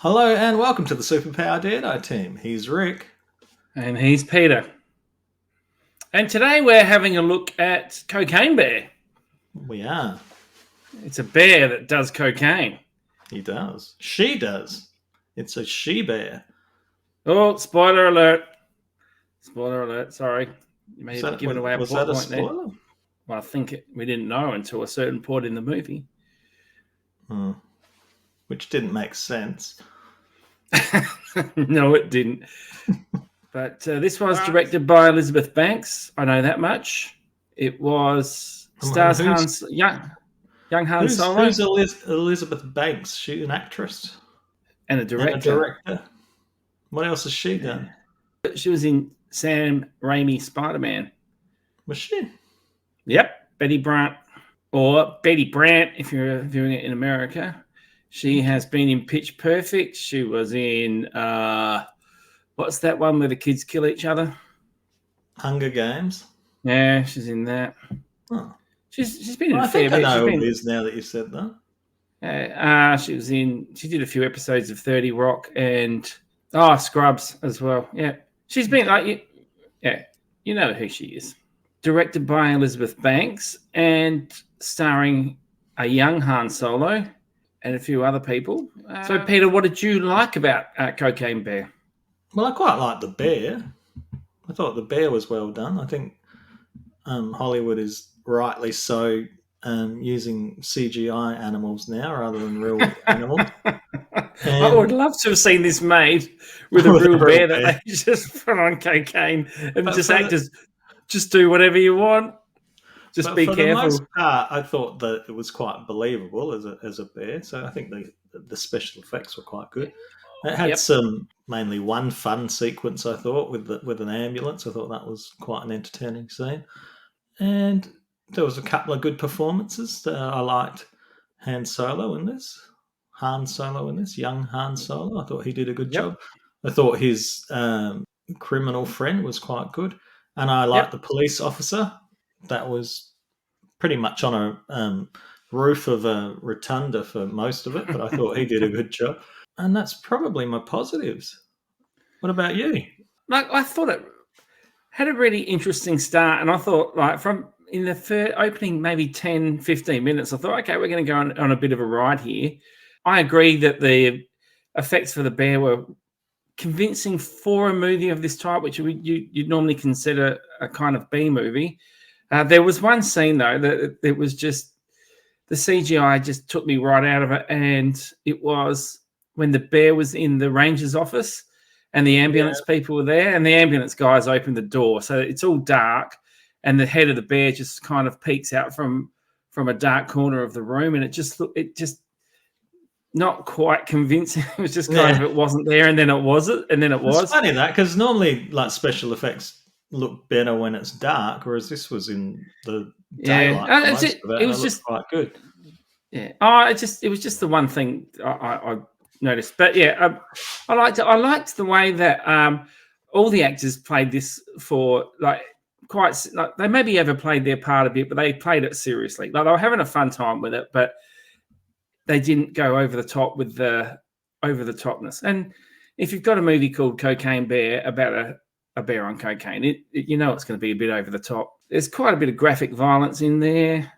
Hello and welcome to the Superpower Daredie team. He's Rick. And he's Peter. And today we're having a look at Cocaine Bear. We are. It's a bear that does cocaine. He does. She does. It's a she bear. Oh, spoiler alert. Spoiler alert, sorry. You may have given away a plot point there. Well, I think we didn't know until a certain point in the movie. Which didn't make sense. No, it didn't. But this was directed by Elizabeth Banks. I know that much. It was stars young Han Solo. Who's Elizabeth Banks? She's an actress and a director. What else has she done? She was in Sam Raimi Spider-Man. Was she? Yep, Betty Brant, or Betty Brant if you're viewing it in America. She has been in Pitch Perfect. She was in what's that one where the kids kill each other? Hunger Games. Yeah, she's in that. Oh. She's been in a fair bit. I know who it is now that you said that. Yeah, she did a few episodes of 30 Rock and Scrubs as well. Yeah, she's been you know who she is. Directed by Elizabeth Banks and starring a young Han Solo and a few other people. So, Peter, what did you like about Cocaine Bear? Well, I quite liked the bear. I thought the bear was well done. I think Hollywood is rightly so using CGI animals now rather than real animals. I would love to have seen this made with a real bear that they just put on cocaine and just do whatever you want. Just be careful. For the most part, I thought that it was quite believable as a bear. So I think the special effects were quite good. It had mainly one fun sequence, I thought, with an ambulance. I thought that was quite an entertaining scene. And there was a couple of good performances. I liked Han Solo in this, young Han Solo. I thought he did a good job. I thought his criminal friend was quite good. And I liked the police officer. That was pretty much on a roof of a rotunda for most of it, but I thought he did a good job. And that's probably my positives. What about you? I thought it had a really interesting start, and I thought, from in the opening maybe 10, 15 minutes, I thought, okay, we're going to go on a bit of a ride here. I agree that the effects for the bear were convincing for a movie of this type, which you'd normally consider a kind of B movie. There was one scene, though, that it was just the CGI just took me right out of it, and it was when the bear was in the ranger's office and the ambulance people were there, and the ambulance guys opened the door. So it's all dark, and the head of the bear just kind of peeks out from a dark corner of the room, and it just not quite convincing. It was just kind of it wasn't there, and then it was and then it was. It's funny that, because normally special effects look better when it's dark, whereas this was in the daylight. It was just quite good. Yeah. It was just the one thing I noticed, but I liked it. I liked the way that all the actors played this for they maybe overplayed their part a bit, but they played it seriously. They were having a fun time with it, but they didn't go over the top with the over the topness. And if you've got a movie called Cocaine Bear about a bear on cocaine, it's going to be a bit over the top. There's quite a bit of graphic violence in there.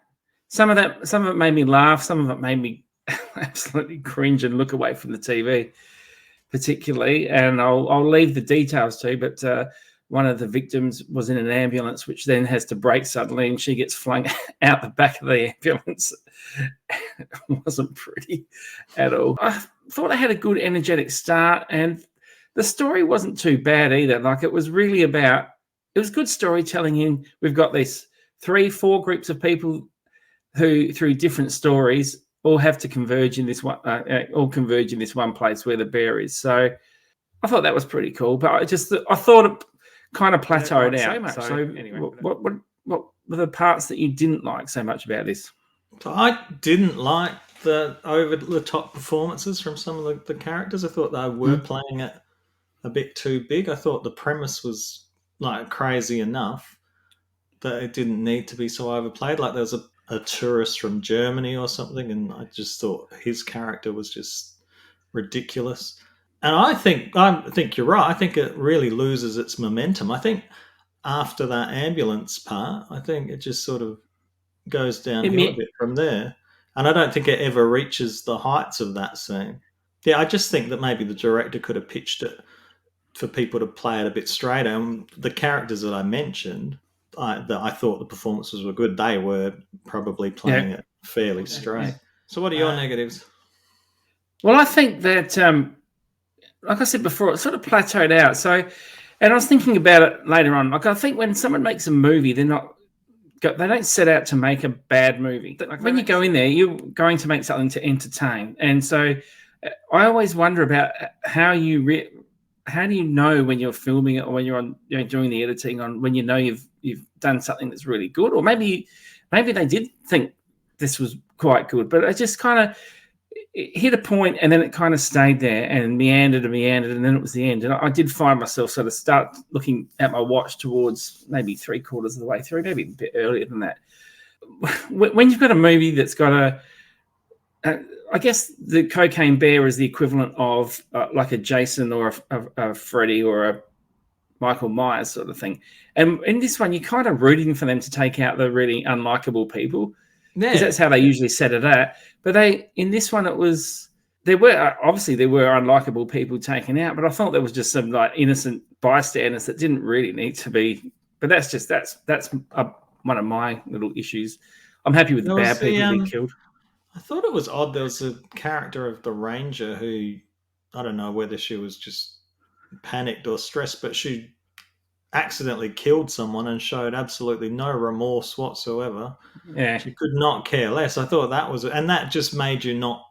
Some of it made me laugh. Some of it made me absolutely cringe and look away from the TV, particularly. And I'll leave the details to you, but one of the victims was in an ambulance, which then has to brake suddenly, and she gets flung out the back of the ambulance. It wasn't pretty at all. I thought I had a good, energetic start, and the story wasn't too bad either. It was really it was good storytelling. We've got these 3-4 groups of people who, through different stories, all have to converge in this one. All converge in this one place where the bear is. So I thought that was pretty cool. But I thought it kind of plateaued out. So anyway, what were the parts that you didn't like so much about this? So I didn't like the over-the-top performances from some of the characters. I thought they were playing it a bit too big. I thought the premise was crazy enough that it didn't need to be so overplayed. There was a tourist from Germany or something, and I just thought his character was just ridiculous. And I think you're right. I think it really loses its momentum. I think after that ambulance part, I think it just sort of goes downhill a bit from there. And I don't think it ever reaches the heights of that scene. Yeah, I just think that maybe the director could have pitched it for people to play it a bit straighter. And the characters that I mentioned, that I thought the performances were good, they were probably playing it fairly straight. Yeah. So what are your negatives? Well, I think that, like I said before, it sort of plateaued out. So, and I was thinking about it later on. Like, I think when someone makes a movie, they don't set out to make a bad movie. Like, when you go in there, you're going to make something to entertain. And so I always wonder about how do you know when you're filming it or when you're doing the editing on when you know you've done something that's really good, or maybe they did think this was quite good, but it just kind of hit a point and then it kind of stayed there and meandered and then it was the end. And I did find myself sort of start looking at my watch towards maybe 3/4 of the way through, maybe a bit earlier than that. When you've got a movie that's got I guess the Cocaine Bear is the equivalent of like a Jason or a Freddy or a Michael Myers sort of thing. And in this one, you're kind of rooting for them to take out the really unlikable people, because that's how they usually set it at. But in this one, there were unlikable people taken out, but I thought there was just some like innocent bystanders that didn't really need to be. But that's one of my little issues. I'm happy with the bad people being killed. I thought it was odd. There was a character of the ranger who, I don't know whether she was just panicked or stressed, but she accidentally killed someone and showed absolutely no remorse whatsoever. Yeah. She could not care less. I thought and that just made you not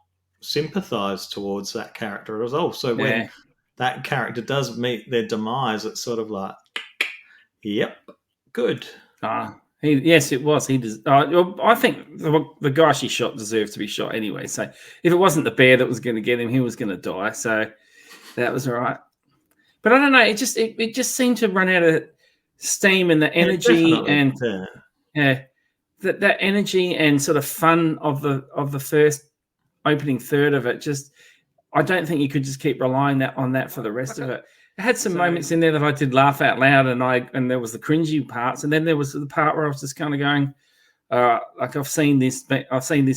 sympathize towards that character as well. So when that character does meet their demise, it's sort of like, yep, good. Yes, it was. I think the guy she shot deserved to be shot anyway. So if it wasn't the bear that was going to get him, he was going to die. So that was all right. But I don't know. It just seemed to run out of steam, and the energy that energy and sort of fun of the first opening third of it. I don't think you could just keep relying on that for the rest of it. It had some moments in there that I did laugh out loud, and there was the cringy parts, and then there was the part where I was just kind of going, like I've seen this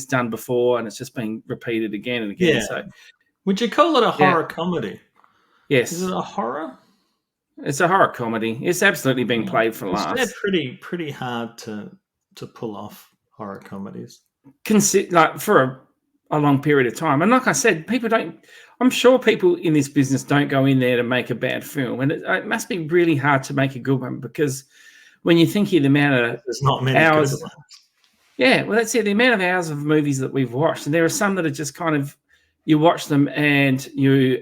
done before, and it's just being repeated again and again. Yeah. So, would you call it a horror comedy? Yes. Is it a horror? It's a horror comedy. It's absolutely being played for laughs. They're pretty hard to pull off horror comedies. Like for a long period of time, and like I said, I'm sure people in this business don't go in there to make a bad film, and it must be really hard to make a good one, because when you think of the amount of there's not many hours. Good ones. Yeah, well, that's it. The amount of hours of movies that we've watched, and there are some that are just kind of, you watch them and your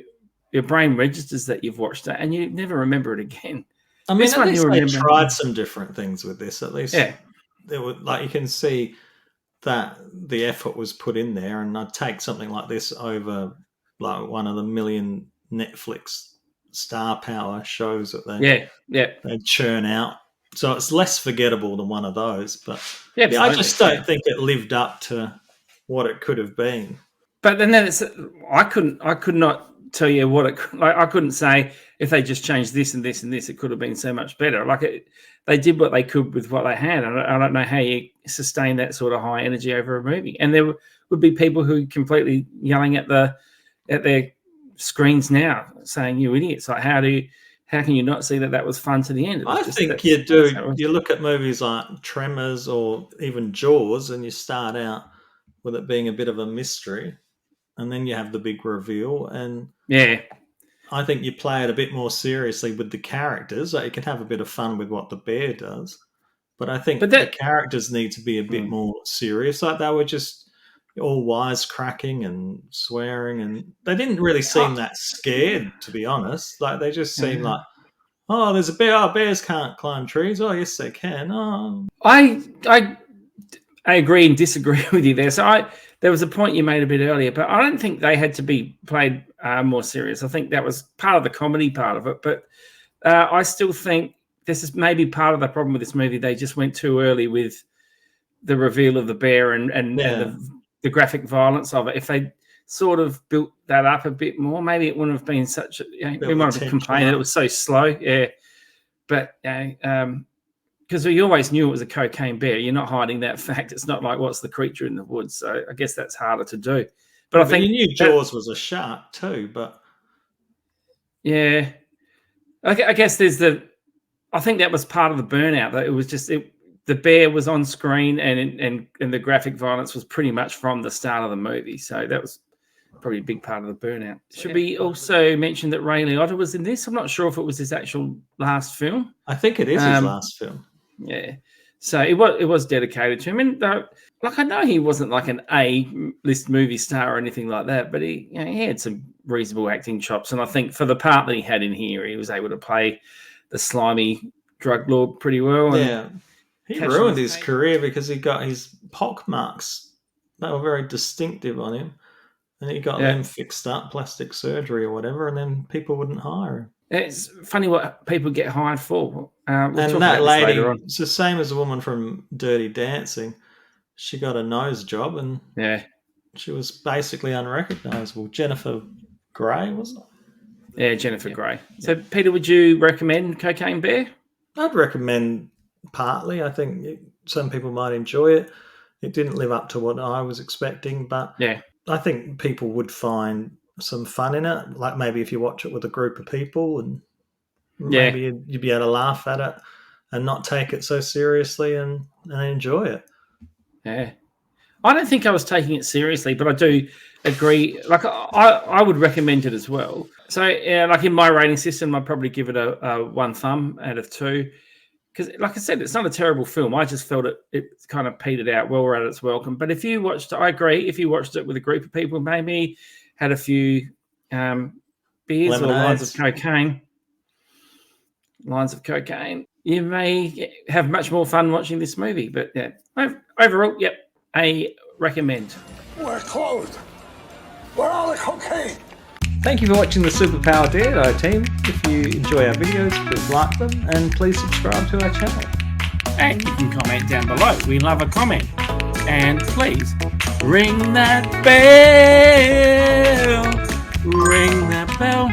brain registers that you've watched it, and you never remember it again. I mean, at least they tried some different things with this. At least, there were, like, you can see that the effort was put in there, and I'd take something like this over like one of the million Netflix star power shows that they churn out. So it's less forgettable than one of those. But I just don't think it lived up to what it could have been. But then I could not tell you what I couldn't say if they just changed this and this and this, it could have been so much better. They did what they could with what they had. I don't know how you sustain that sort of high energy over a movie. And there would be people who completely yelling at their screens now, saying, "You idiots! Like, how can you not see that was fun to the end?" I think you do. You look at movies like Tremors or even Jaws, and you start out with it being a bit of a mystery, and then you have the big reveal. And I think you play it a bit more seriously with the characters. Like, you can have a bit of fun with what the bear does, but I think the characters need to be a bit more serious. Like, they were just all wisecracking and swearing, and they didn't really seem that scared, to be honest. Like, they just seemed like, oh, there's a bear. Oh, bears can't climb trees. Oh, yes, they can. Oh, I agree and disagree with you there. So there was a point you made a bit earlier, but I don't think they had to be played more serious. I think that was part of the comedy part of it. But I still think this is maybe part of the problem with this movie. They just went too early with the reveal of the bear and the graphic violence of it. If they sort of built that up a bit more, maybe it wouldn't have been such a, we might have complained that it was so slow. Yeah. But, because we always knew it was a cocaine bear. You're not hiding that fact. It's not like what's the creature in the woods. So I guess that's harder to do. But I think you knew Jaws was a shark too. But yeah, I guess I think that was part of the burnout. That it was just the bear was on screen and the graphic violence was pretty much from the start of the movie. So that was probably a big part of the burnout. Should we also mention that Ray Liotta was in this? I'm not sure if it was his actual last film. I think it is his last film. Yeah, so it was dedicated to him, and like I know he wasn't like an A-list movie star or anything like that, but he had some reasonable acting chops, and I think for the part that he had in here, he was able to play the slimy drug lord pretty well. Yeah, he ruined his career because he got his pock marks. They were very distinctive on him, and he got them fixed up, plastic surgery or whatever, and then people wouldn't hire him. It's funny what people get hired for. And that lady, it's the same as the woman from Dirty Dancing. She got a nose job and she was basically unrecognisable. Jennifer Grey, wasn't it? Yeah, Jennifer Grey. So, Peter, would you recommend Cocaine Bear? I'd recommend partly. I think some people might enjoy it. It didn't live up to what I was expecting, but I think people would find some fun in it, like maybe if you watch it with a group of people, and maybe you'd be able to laugh at it and not take it so seriously and enjoy it. Yeah, I don't think I was taking it seriously, but I do agree. Like I would recommend it as well. So like in my rating system, I'd probably give it a 1 thumb out of 2. Because, like I said, it's not a terrible film. I just felt it kind of petered out well at its welcome. But if you watched it, I agree. If you watched it with a group of people, maybe had a few beers or lines of cocaine, you may have much more fun watching this movie. But overall, I recommend. We're closed. Where all the cocaine? Thank you for watching the Superpower Daredevil team. If you enjoy our videos, please like them and please subscribe to our channel. And you can comment down below. We love a comment. And please ring that bell. Ring that bell.